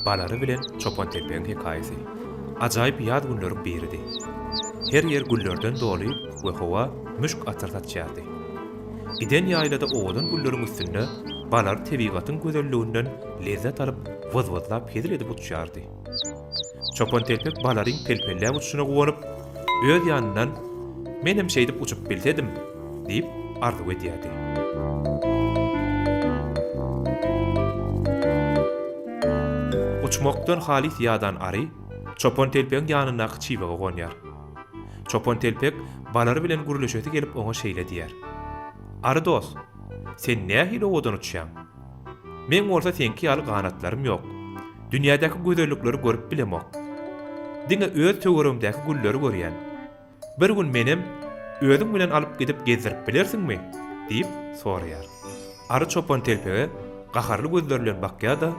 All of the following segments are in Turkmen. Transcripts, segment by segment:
Balary bilen Çopantelpegiň hekaýesy. Ajaýyp ýad günleriň biridi. Her yer güllerden doly we howa müşk atartatýardy. Iden ýaýlada oğudun gülleriň üstünde balar tebigatyň gözelliginden lezzet alyp wyz-wyzlap hedil edip uçýardy. Çopantelpek balaryň pelpelläp uçuşyna gowanyp, öz ýanyndan "Menem şeýdip uçup bilsedim" diýip arzu edýärdi. Uçmakdan halis ýadan ary Çopantelpegiň ýanyna çyýbaga gonýar. Çopantelpek balary bilen gürleşeti gelip oňa şeýle diýär. "Ary dost, sen nähili odan uçýan? Men bolsa senki ýaly ganatlarym ýok. Dünýädäki gözellikleri görüp bilemok. Diňe öz töwerimdäki gülleri görýän. Bir gün menem özüň bilen alyp gidip gezdirip bilersiňmi?" diýip soraýar. Ary Çopantelpege gaharly gözleri bilen bakýar-da,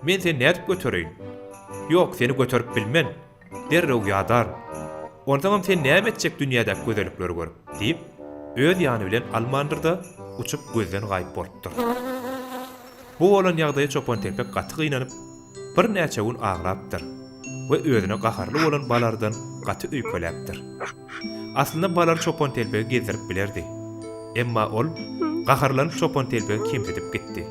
"Men seni nädip götüreýin? Ýok, seni götürip bilmän. Derrew ýadar. Ondan sen näme etjek dünýädäki gözellikleri görüp?" diýip öz ýany bilen almandyrda uçup gözden gaýyp bolupdyr. Bu bolan ýagdaýa Çopantelpek gaty gynanyp bir näçe gün aglapdyr we özüne gaharly bolan balardan gaty öýkeläpdir. Aslynda balar Çopantelpegi gezdirip bilerdi. Emma ol gaharlanyp Çopantelpegi kemsetip gitdi.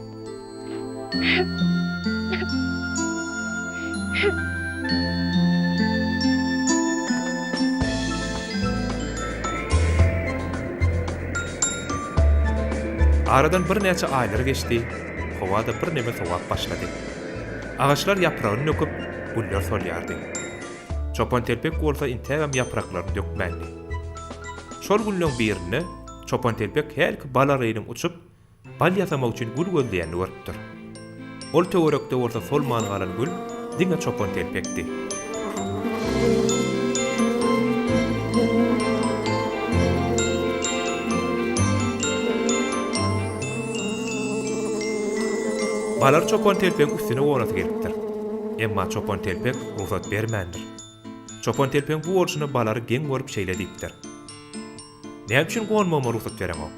Aradan bir näçe aýlar geçdi. Howada bir neme sowap başlady. Ağaçlar yapragyny nöküp, güller solýardy. Çopantelpek bolsa intägem yapraklaryny dökmändi. Şol güllüň birini Çopantelpek helki balarynyň uçup, bal ýasamak üçin gül gözleýänini görüpdir. Ol töwerekde bolsa solman galan gül diňe Çopantelpekdi. Balar Çopantelpek üstüne oğraty gelipdir. Emma Çopantelpek ruhsat bermändir. Çopantelpek bu bolşuny balary geň görüp şeýle diýipdir. "Näme üçin gonmama ruhsat beremok?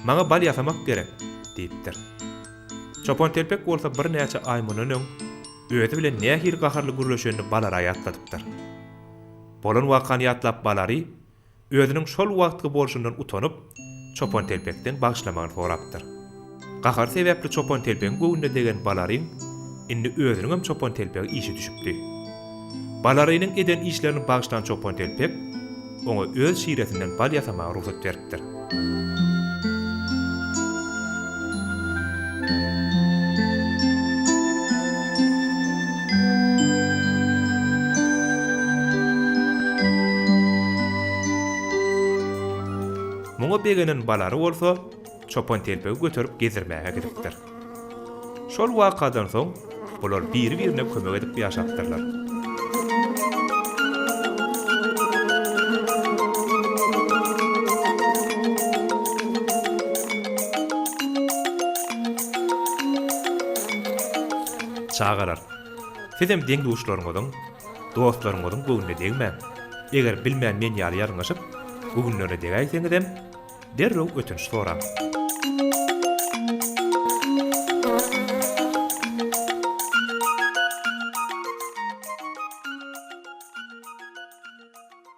Maňa bal ýasamak gerek" diýipdir. Çopantelpek bolsa bir näçe aý munanyň özü bilen nähir gaharly gürleşenini balary aýatladypdyr. Bolan wakany ýatlap Balary özüniň şol wagtky bolşundan utanyp Çopantelpekden bagşlamagyny sorapdyr. Gahar sebäpli Çopantelpegiň göwünde degen Balaryň indi özüniň hem Çopantelpegi işi düşüpdi. Balarynyň eden işlerini bagşlan Çopantelpek oňa öz şiiretinden bal ýasamagy ruhsat beripdir. Muňa begenen Balary bolsa Çopantelpegi götürüp gezdirmäge gidipdir. Şol wakadan soň bular biri-birine kömek edip ýaşapdyrlar. Çagalar, sizem deň-duşlaryňyzyň, dostlaryňyzyň göwnüne degmäň. Eger bilmän men ýaly ýalňyşyp, göwünlerine degäýseňizem, derrew ötünç soraň.